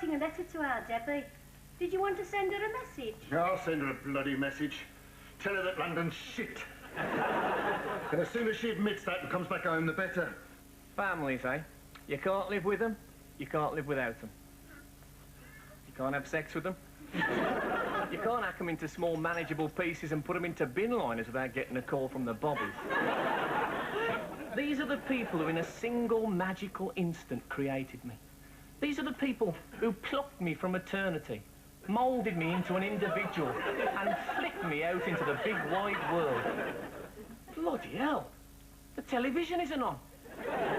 writing a letter to our Debbie. Did you want to send her a message? I'll send her a bloody message. Tell her that London's shit. And as soon as she admits that and comes back home, the better. Families, eh? You can't live with them, you can't live without them. You can't have sex with them. You can't hack them into small, manageable pieces and put them into bin liners without getting a call from the bobbies. These are the people who, in a single magical instant, created me. These are the people who plucked me from eternity, moulded me into an individual, and flicked me out into the big, wide world. Bloody hell! The television isn't on.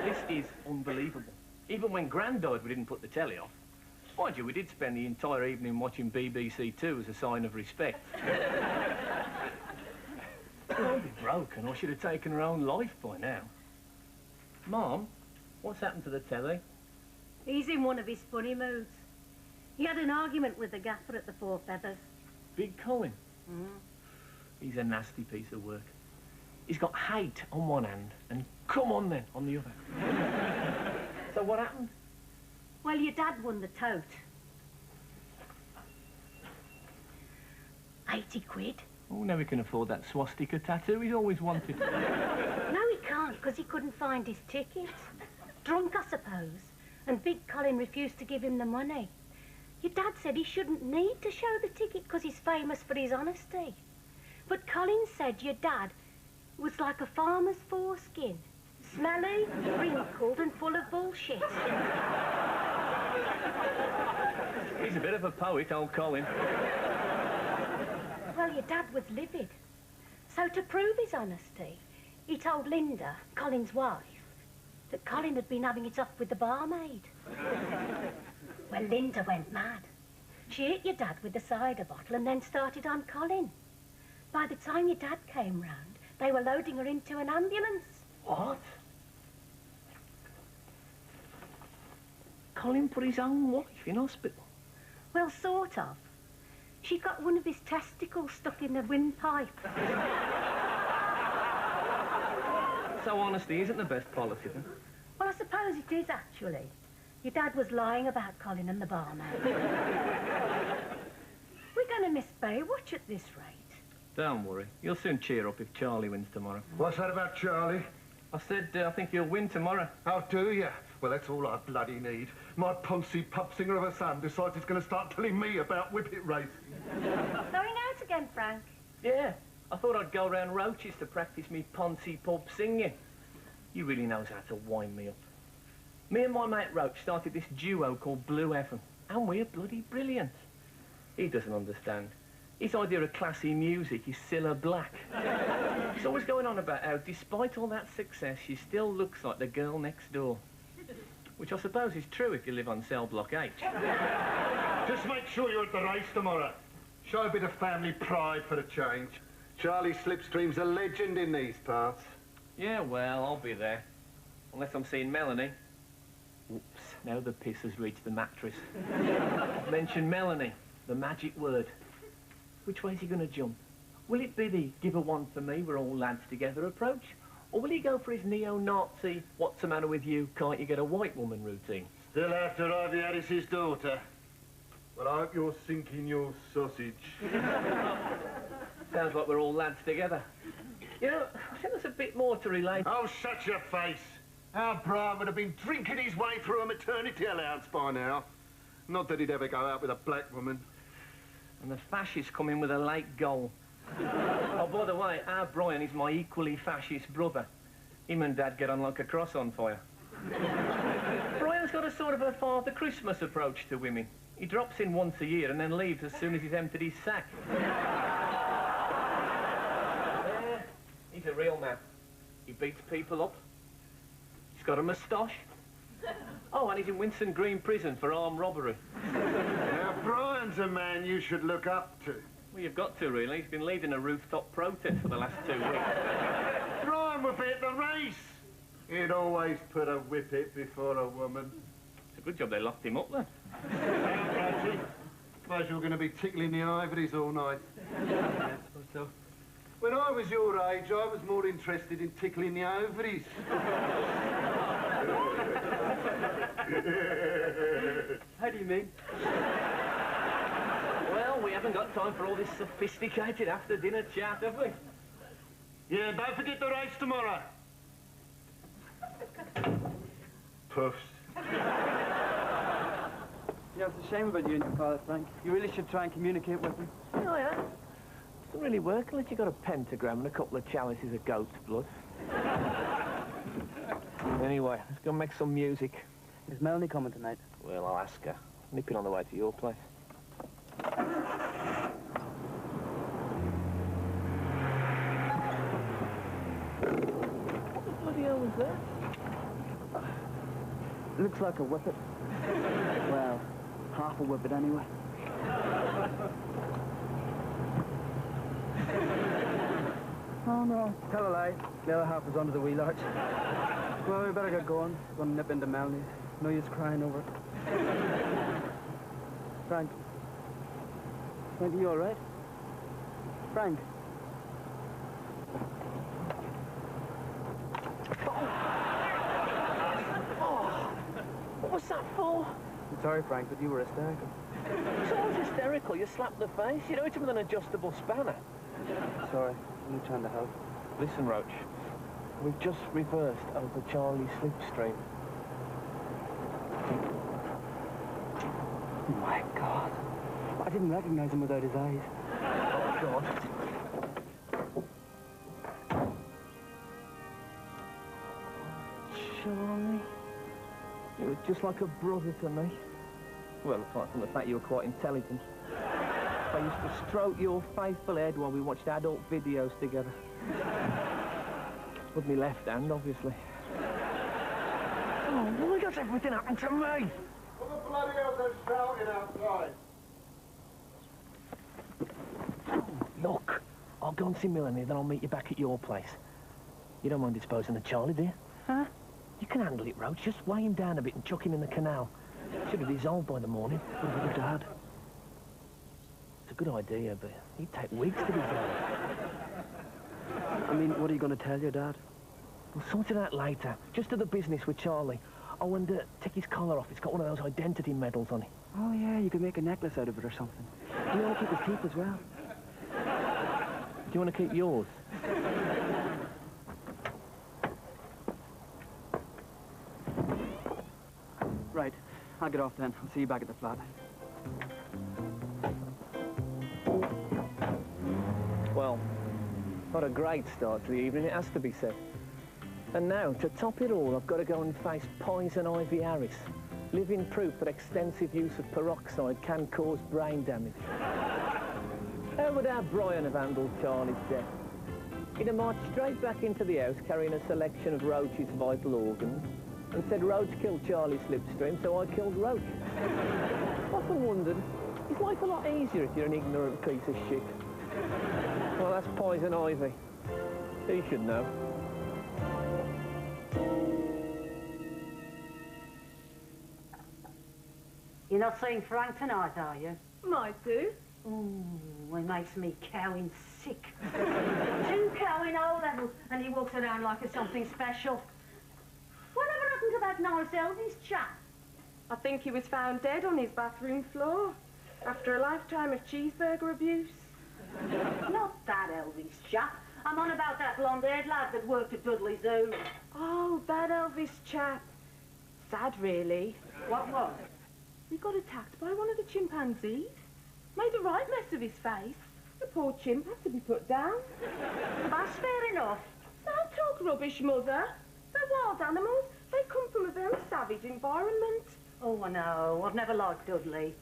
This is unbelievable. Even when Gran died, we didn't put the telly off. Mind you, we did spend the entire evening watching BBC Two as a sign of respect. I'd be broken, or she'd have taken her own life by now. Mom, what's happened to the telly? He's in one of his funny moods. He had an argument with the gaffer at the Four Feathers. Big Colin? He's a nasty piece of work. He's got hate on one hand and come on then on the other. So what happened? Well, your dad won the tote. 80 quid. Oh, now he can afford that swastika tattoo he's always wanted. No, he can't, because he couldn't find his ticket. Drunk, I suppose. And Big Colin refused to give him the money. Your dad said he shouldn't need to show the ticket because he's famous for his honesty. But Colin said your dad was like a farmer's foreskin. Smelly, wrinkled and full of bullshit. He's a bit of a poet, old Colin. Well, your dad was livid. So to prove his honesty, he told Linda, Colin's wife, that Colin had been having it off with the barmaid. Well, Linda went mad. She hit your dad with the cider bottle and then started on Colin. By the time your dad came round, they were loading her into an ambulance. What? Colin put his own wife in hospital? Well, sort of. She got one of his testicles stuck in the windpipe. So honesty isn't the best policy, then? Well, I suppose it is, actually. Your dad was lying about Colin and the barmaid. We're going to miss Baywatch at this rate. Don't worry. You'll soon cheer up if Charlie wins tomorrow. What's that about Charlie? I said I think he'll win tomorrow. How do you? Well, that's all I bloody need. My poncy pub singer of a son decides he's going to start telling me about whippet racing. Going out again, Frank? Yeah. I thought I'd go round Roaches to practice me poncy pub singing. He really knows how to wind me up. Me and my mate Roach started this duo called Blue Heaven, and we're bloody brilliant. He doesn't understand. His idea of classy music is Cilla Black. He's always going on about how, despite all that success, she still looks like the girl next door. Which I suppose is true if you live on cell block H. Just make sure you're at the race tomorrow. Show a bit of family pride for a change. Charlie Slipstream's a legend in these parts. Yeah, well, I'll be there. Unless I'm seeing Melanie. Oops, now the piss has reached the mattress. Mention Melanie, the magic word. Which way's he going to jump? Will it be the give her one for me, we're all lads together approach? Or will he go for his neo-Nazi, what's the matter with you, can't you get a white woman routine? Still after Ivy Harris's daughter. Well, I hope you're sinking your sausage. Sounds like we're all lads together. You know, I think there's a bit more to relate. Oh, shut your face. Our Brian would have been drinking his way through a maternity allowance by now. Not that he'd ever go out with a black woman. And the fascists come in with a late goal. Oh, by the way, our Brian is my equally fascist brother. Him and Dad get on like a cross on fire. Brian's got a sort of a Father Christmas approach to women. He drops in once a year and then leaves as soon as he's emptied his sack. Yeah, he's a real man. He beats people up. He's got a moustache. Oh, and he's in Winson Green prison for armed robbery. Now, Brian's a man you should look up to. Well, you've got to, really. He's been leading a rooftop protest for the last 2 weeks. Brian would be at the race. He'd always put a whippet before a woman. It's a good job they locked him up, then. Suppose you're going to be tickling the ivories all night. Yeah, I suppose so. When I was your age, I was more interested in tickling the ovaries. How do you mean? Well, we haven't got time for all this sophisticated after-dinner chat, have we? Yeah, don't forget the race tomorrow. Puffs. Yeah, it's a shame about you and your father, Frank. You really should try and communicate with him. Oh, yeah? Doesn't really work unless you've got a pentagram and a couple of chalices of goat's blood. Anyway, let's go make some music. Is Melanie coming tonight? Well, I'll ask her. Nipping on the way to your place. What the bloody hell was that? Looks like a whippet. Well, half a whippet anyway. Oh no, tell a lie. The other half was under the wheel arch. Well, we better get going. We're gonna nip into Melanie's. No use crying over it. Frank. Frank, are you alright? Frank. What was that for? I'm sorry, Frank, but you were hysterical. So I was hysterical. You slapped the face. You know, it's with an adjustable spanner. Sorry, I'm trying to help. Listen, Roach. We've just reversed Uncle Charlie's slipstream. Oh my God. I didn't recognize him without his eyes. Oh, God. Charlie. You were just like a brother to me. Well, apart from the fact you were quite intelligent. I used to stroke your faithful head while we watched adult videos together. With my left hand, obviously. Oh, why does everything happen to me? What the bloody hell's that shouting outside? Look, I'll go and see Melanie, then I'll meet you back at your place. You don't mind disposing of Charlie, do you? Huh? You can handle it, Roach. Just weigh him down a bit and chuck him in the canal. Should have dissolved by the morning. What about your dad? It's a good idea, but he'd take weeks to dissolve. I mean, what are you going to tell your dad? We'll sort it out later. Just do the business with Charlie. Oh, and take his collar off. It's got one of those identity medals on it. Oh, yeah, you could make a necklace out of it or something. Do you want to keep his teeth as well? Do you want to keep yours? Right, I'll get off then. I'll see you back at the flat. Well, what a great start to the evening, it has to be said. And now, to top it all, I've got to go and face Poison Ivy Harris, living proof that extensive use of peroxide can cause brain damage. How would our Brian have handled Charlie's death? He'd have marched straight back into the house carrying a selection of Roach's vital organs and said Roach killed Charlie Slipstream, so I killed Roach. Often wondered, is life a lot easier if you're an ignorant piece of shit? Well, that's Poison Ivy. He should know. You're not seeing Frank tonight, are you? Might do. Ooh, he makes me cowing sick. 2 cowing O-levels, and he walks around like it's something special. Whatever happened to that nice Elvis chap? I think he was found dead on his bathroom floor after a lifetime of cheeseburger abuse. Not that Elvis chap. I'm on about that blonde-haired lad that worked at Dudley Zoo. Oh, that Elvis chap. Sad, really. What was? He got attacked by one of the chimpanzees. Made a right mess of his face. The poor chimp had to be put down. That's fair enough. Don't talk rubbish, Mother. They're wild animals. They come from a very savage environment. Oh, I know. I've never liked Dudley.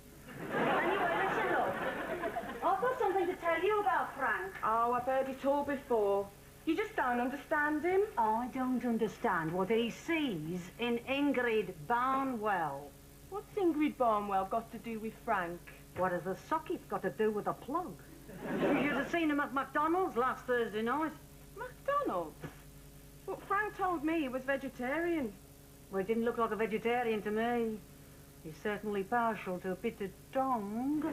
Anyway, listen up. I've got something to tell you about Frank. Oh, I've heard it all before. You just don't understand him. I don't understand what he sees in Ingrid Barnwell. What's Ingrid Barnwell got to do with Frank? What has a socket got to do with a plug? You should have seen him at McDonald's last Thursday night. McDonald's? But Frank told me he was vegetarian. Well, he didn't look like a vegetarian to me. He's certainly partial to a bit of tongue.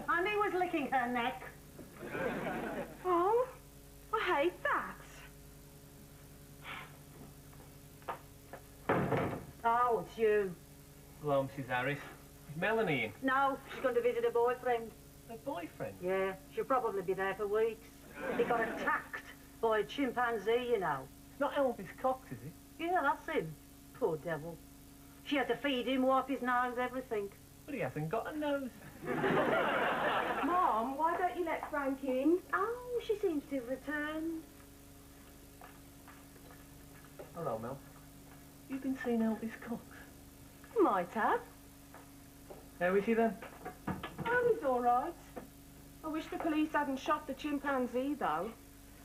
And he was licking her neck. Oh, I hate that. Oh, it's you. Hello, Mrs. Harris. Is Melanie in? No, she's going to visit her boyfriend. Her boyfriend? Yeah, she'll probably be there for weeks. He got attacked by a chimpanzee, you know. It's not Elvis Cox, is it? Yeah, that's him. Poor devil. She had to feed him, wipe his nose, everything. But he hasn't got a nose. Mom, why don't you let Frank in? Oh, she seems to have returned. Hello, Mel. You been seeing Elvis Cox? Might have. How is he then? Oh, he's all right. I wish the police hadn't shot the chimpanzee, though.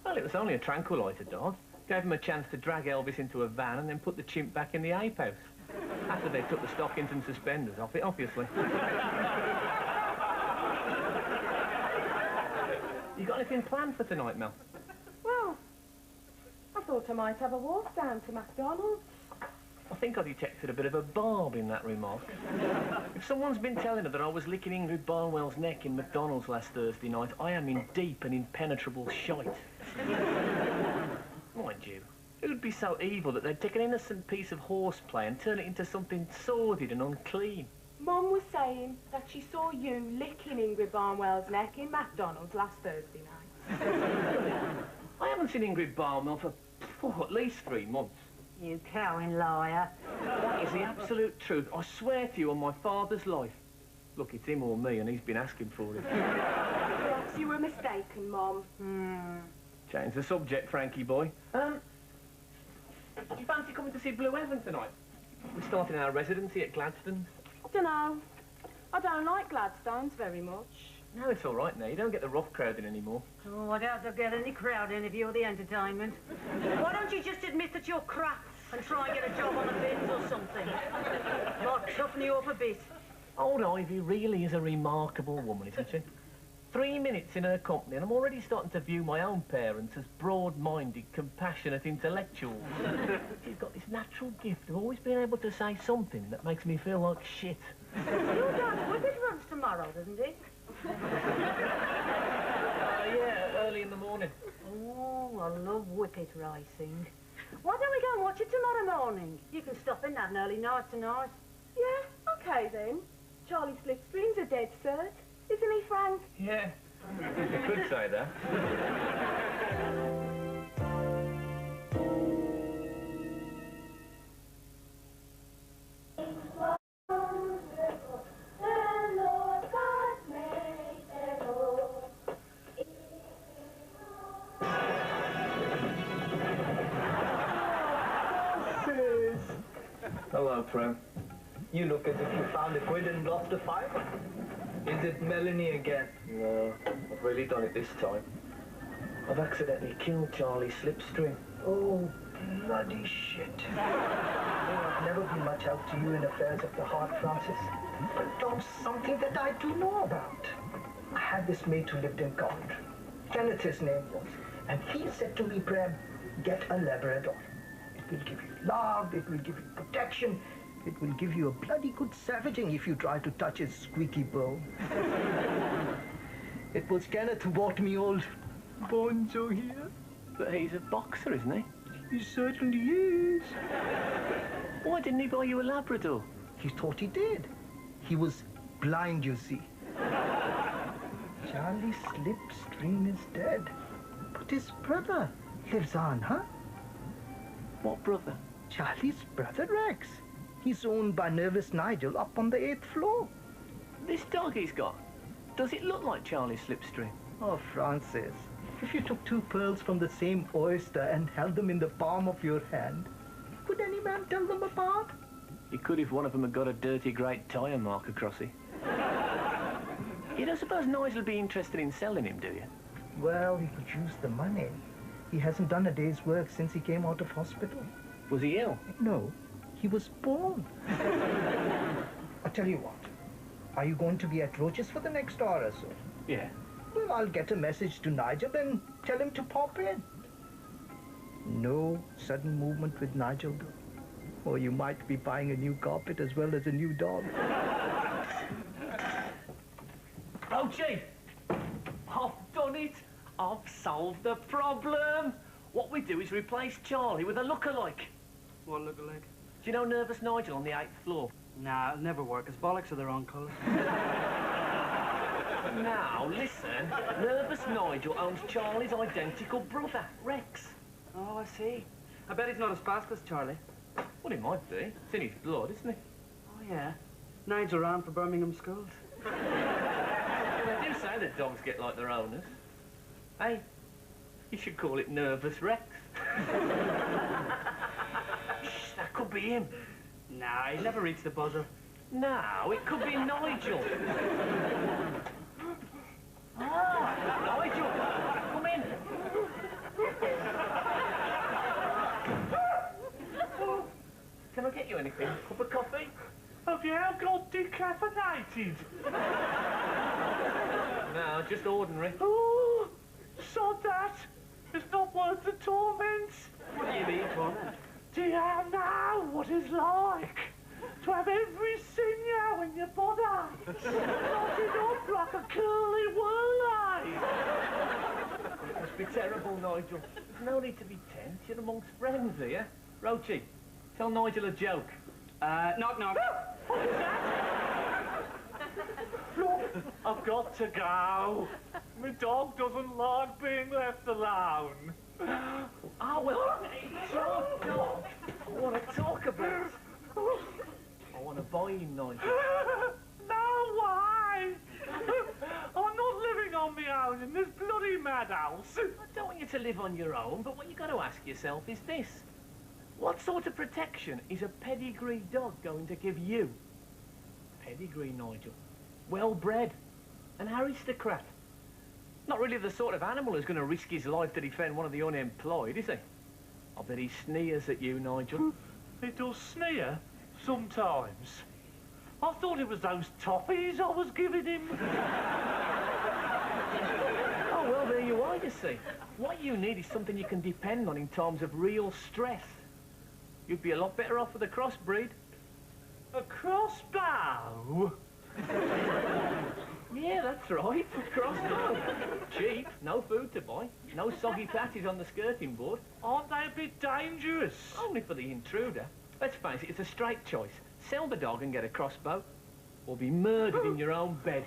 Well, it was only a tranquilizer dog. Gave him a chance to drag Elvis into a van and then put the chimp back in the ape house. After they took the stockings and suspenders off it, obviously. You got anything planned for tonight, Mel? Well, I thought I might have a walk down to McDonald's. I think I detected a bit of a barb in that remark. If someone's been telling her that I was licking Ingrid Barnwell's neck in McDonald's last Thursday night, I am in deep and impenetrable shite. Mind you, who'd be so evil that they'd take an innocent piece of horseplay and turn it into something sordid and unclean? Mum was saying that she saw you licking Ingrid Barnwell's neck in McDonald's last Thursday night. I haven't seen Ingrid Barnwell for at least 3 months. You cowing liar. That is the absolute truth. I swear to you on my father's life. Look, it's him or me, and he's been asking for it. Perhaps you were mistaken, Mum. Change the subject, Frankie boy. Do you fancy coming to see Blue Heaven tonight? We're starting our residency at Gladstone's. Dunno. I don't like Gladstone's very much. No, it's all right now. You don't get the rough crowding anymore. Oh, I doubt they'll get any crowd in if you're the entertainment. Why don't you just admit that you're crap and try and get a job on the bins or something? Might toughen you up a bit. Old Ivy really is a remarkable woman, isn't she? 3 minutes in her company and I'm already starting to view my own parents as broad-minded, compassionate intellectuals. She's got this natural gift of always being able to say something that makes me feel like shit. Your dad's whippet runs tomorrow, doesn't he? Yeah, early in the morning. Oh, I love whippet racing. Why don't we go and watch it tomorrow morning? You can stop in and have an early night tonight. Yeah, okay then. Charlie Slipstream's a dead cert, isn't he, Frank? Yeah, you could say that. Hello, Prem. You look as if you found a quid and lost a fiver. Is it Melanie again? No, I've really done it this time. I've accidentally killed Charlie Slipstream. Oh, bloody shit. I've never been much help to you in affairs of the heart, Francis. But there's something that I do know about. I had this mate who lived in Coventry. Kenneth his name was. And he said to me, Prem, get a Labrador. It will give you love, it will give you protection, it will give you a bloody good savaging if you try to touch his squeaky bone. It was Kenneth who bought me old Bonzo here. But he's a boxer, isn't he? He certainly is. Why didn't he buy you a Labrador? He thought he did. He was blind, you see. Charlie Slipstream is dead. But his brother lives on, huh? What brother? Charlie's brother, Rex. He's owned by Nervous Nigel up on the 8th floor. This dog he's got, does it look like Charlie Slipstream? Oh, Francis, if you took 2 pearls from the same oyster and held them in the palm of your hand, could any man tell them apart? You could if one of them had got a dirty great tyre mark across it. You don't suppose Nigel would be interested in selling him, do you? Well, he could use the money. He hasn't done a day's work since he came out of hospital. Was he ill? No, he was born. I'll tell you what. Are you going to be at Roach's for the next hour or so? Yeah. Well, I'll get a message to Nigel and tell him to pop in. No sudden movement with Nigel, though. Or you might be buying a new carpet as well as a new dog. Oh, Chief! I've done it! I've solved the problem! What we do is replace Charlie with a lookalike. What look-alike? Do you know Nervous Nigel on the 8th floor? Nah, it'll never work. His bollocks are the wrong colour. Now, listen. Nervous Nigel owns Charlie's identical brother, Rex. Oh, I see. I bet he's not as fast as Charlie. Well, he might be. It's in his blood, isn't it? Oh, yeah. Nigel ran for Birmingham schools. They do say that dogs get like their owners. Hey, you should call it Nervous Rex. Shh, that could be him. Nah, he'll never reach the buzzer. No, it could be Nigel. Nigel, come in. Can I get you anything? Cup of coffee? Have you got decaffeinated? No, just ordinary. Oh, sod that. It's not worth the torment. What do you mean, torment? Do you know what it's like to have every sinew in your body knotted up like a curly whirlite? It must be terrible, Nigel. There's no need to be tense. You're amongst friends here. Roachy, tell Nigel a joke. Knock, knock. Look, I've got to go. My dog doesn't like being left alone. Oh, well, it's your dog I want to talk about. I want to buy him, Nigel. No way! I'm not living on my own in this bloody madhouse. I don't want you to live on your own, but what you've got to ask yourself is this. What sort of protection is a pedigree dog going to give you? Pedigree, Nigel. Well-bred. An aristocrat. Not really the sort of animal who's going to risk his life to defend one of the unemployed, is he? I bet he sneers at you, Nigel. He does sneer sometimes. I thought it was those toffees I was giving him. Oh, well, there you are, you see. What you need is something you can depend on in times of real stress. You'd be a lot better off with a crossbreed. A crossbow? Yeah, that's right. Crossbow. Cheap, no food to buy, no soggy patties on the skirting board. Aren't they a bit dangerous? Only for the intruder. Let's face it, it's a straight choice. Sell the dog and get a crossbow, or be murdered in your own bed.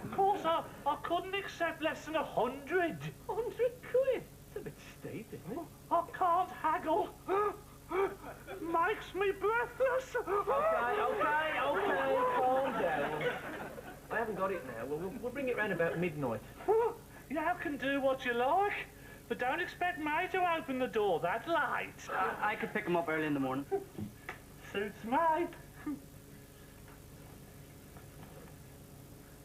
Of course, I couldn't accept less than 100. 100 quid? It's a bit steep, isn't it? I can't haggle. Makes me breathless. Okay, calm down. I haven't got it now. We'll bring it round about midnight. You can do what you like, but don't expect me to open the door that late. I could pick him up early in the morning. Suits me.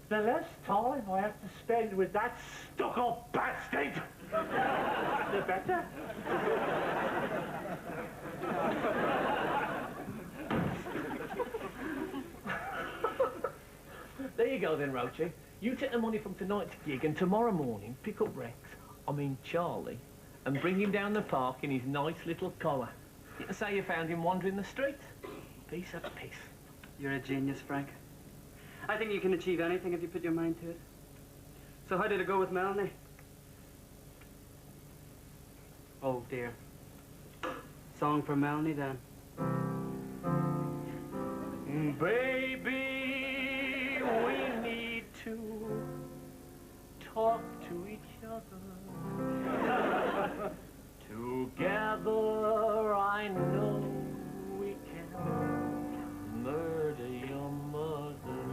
The less time I have to spend with that stuck-up bastard, the better. There you go then, Roachy. You take the money from tonight's gig and tomorrow morning pick up Charlie, and bring him down the park in his nice little collar. You can say you found him wandering the streets. Piece of piss. You're a genius, Frank. I think you can achieve anything if you put your mind to it. So how did it go with Melanie? Oh, dear. Song for Melanie, then. Baby, we need to talk to each other. Together, I know we can murder your mother.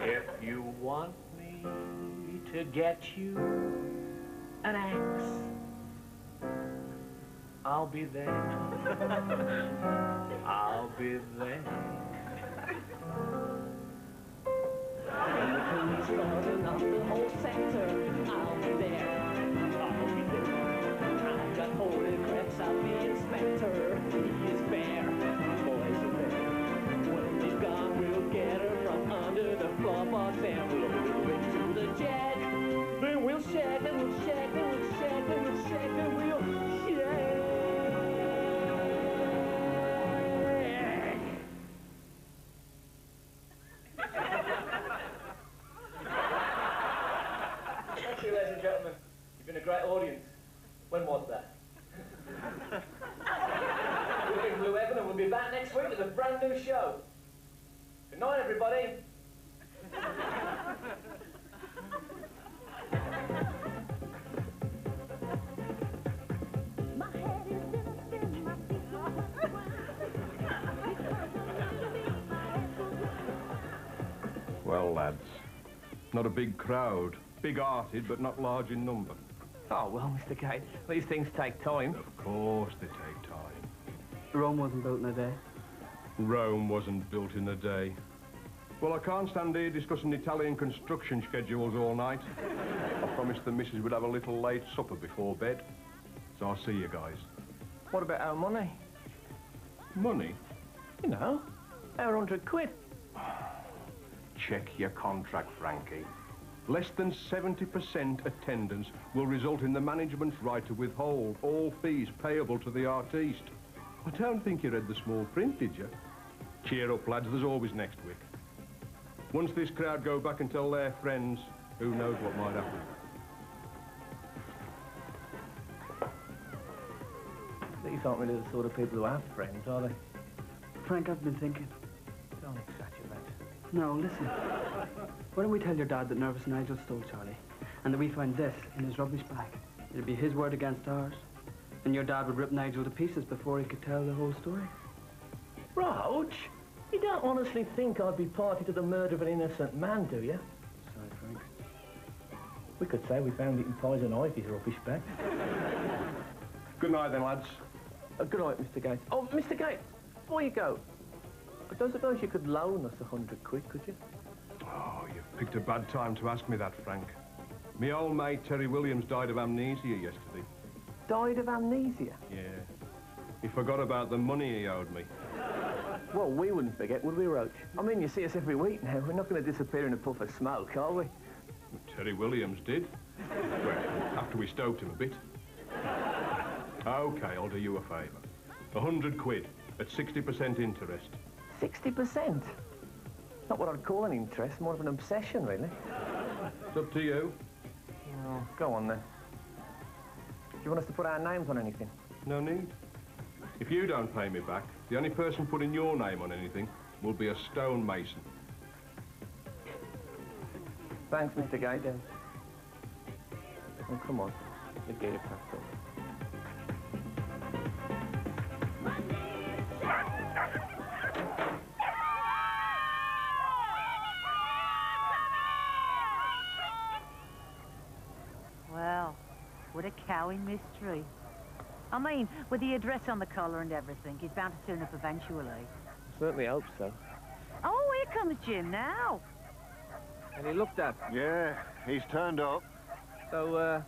If you want me to get you an axe, I'll be there. I'll be there. When the police running up the whole sector, I'll be there. I'll be there. I've got holy cracks, I'll be inspector. He is fair, boys are there. When she's gone, we'll get her from under the floorboards and we'll move into the jet. Then we'll shag and we'll shag and we'll shag and we'll shag and we'll shag. Thank you, ladies and gentlemen. You've been a great audience. When was that? we'll be back next week with a brand new show. Good night, everybody. Well, lads, not a big crowd. Big-hearted, but not large in number. Oh, well, Mr. Gate, these things take time. Of course they take time. Rome wasn't built in a day. Rome wasn't built in a day. Well, I can't stand here discussing Italian construction schedules all night. I promised the missus we'd have a little late supper before bed. So I'll see you guys. What about our money? Money? You know, our £100. Check your contract, Frankie. Less than 70% attendance will result in the management's right to withhold all fees payable to the artiste. I don't think you read the small print, did you? Cheer up, lads, there's always next week. Once this crowd go back and tell their friends, who knows what might happen. These aren't really the sort of people who have friends, are they? Frank, I've been thinking. Don't exaggerate. No, listen. Why don't we tell your dad that Nervous Nigel stole Charlie, and that we find this in his rubbish bag? It'd be his word against ours. And your dad would rip Nigel to pieces before he could tell the whole story. Roach, you don't honestly think I'd be party to the murder of an innocent man, do you? Sorry, Frank. We could say we found it in Poison Ivy's rubbish bag. Good night, then, lads. Good night, Mr. Gates. Oh, Mr. Gates, before you go, I don't suppose you could loan us £100, could you? Oh, you've picked a bad time to ask me that, Frank. Me old mate Terry Williams died of amnesia yesterday. Died of amnesia? Yeah. He forgot about the money he owed me. Well, we wouldn't forget, would we, Roach? I mean, you see us every week now. We're not going to disappear in a puff of smoke, are we? Terry Williams did. Well, after we stoked him a bit. OK, I'll do you a favour. £100 at 60% interest. 60%? Not what I'd call an interest, more of an obsession, really. It's up to you. Oh, go on, then. Do you want us to put our names on anything? No need. If you don't pay me back, the only person putting your name on anything will be a stonemason. Thanks, Mr. Gates. Oh, come on. Let's get it packed up. Well, what a cowing mystery. I mean, with the address on the collar and everything, he's bound to turn up eventually. Certainly hope so. Oh, here comes Jim now. And he looked at. Yeah, he's turned up. So,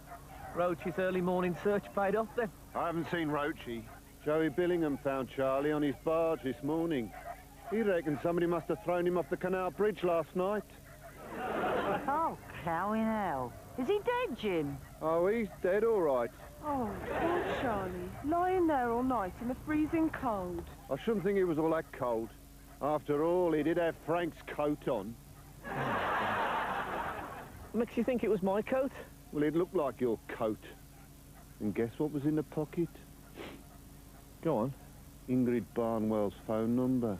Roach's early morning search paid off, then? I haven't seen Roachy. Joey Billingham found Charlie on his barge this morning. He reckons somebody must have thrown him off the canal bridge last night. Oh, cowing hell. Is he dead, Jim? Oh, he's dead, all right. Oh, poor Charlie. Lying there all night in the freezing cold. I shouldn't think he was all that cold. After all, he did have Frank's coat on. Makes you think it was my coat? Well, it looked like your coat. And guess what was in the pocket? Go on. Ingrid Barnwell's phone number.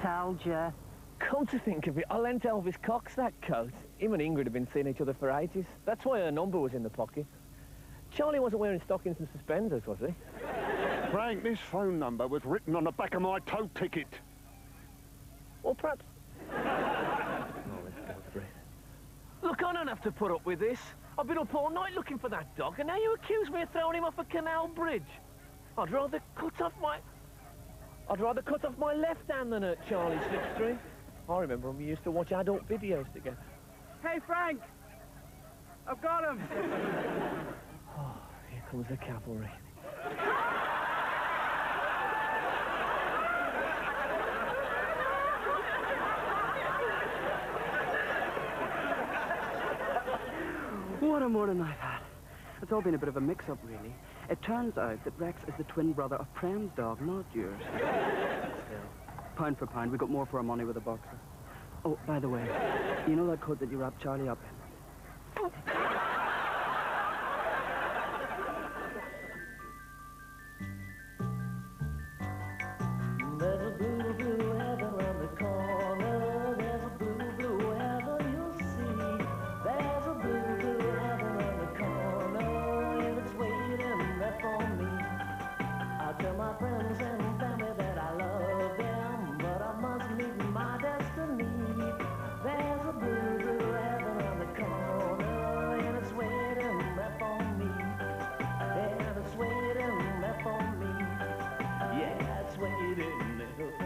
Told ya. Come to think of it, I lent Elvis Cox that coat. Him and Ingrid have been seeing each other for ages. That's why her number was in the pocket. Charlie wasn't wearing stockings and suspenders, was he? Frank, this phone number was written on the back of my tow ticket. Or perhaps... Look, I don't have to put up with this. I've been up all night looking for that dog, and now you accuse me of throwing him off a canal bridge. I'd rather cut off my left hand than hurt Charlie Slipstream. I remember when we used to watch adult videos together. Hey, Frank! I've got him! Oh, here comes the cavalry. What a morning I've had. It's all been a bit of a mix-up, really. It turns out that Rex is the twin brother of Prem's dog, not yours. Pound for pound, we got more for our money with a boxer. Oh, by the way, you know that coat that you wrapped Charlie up in? you.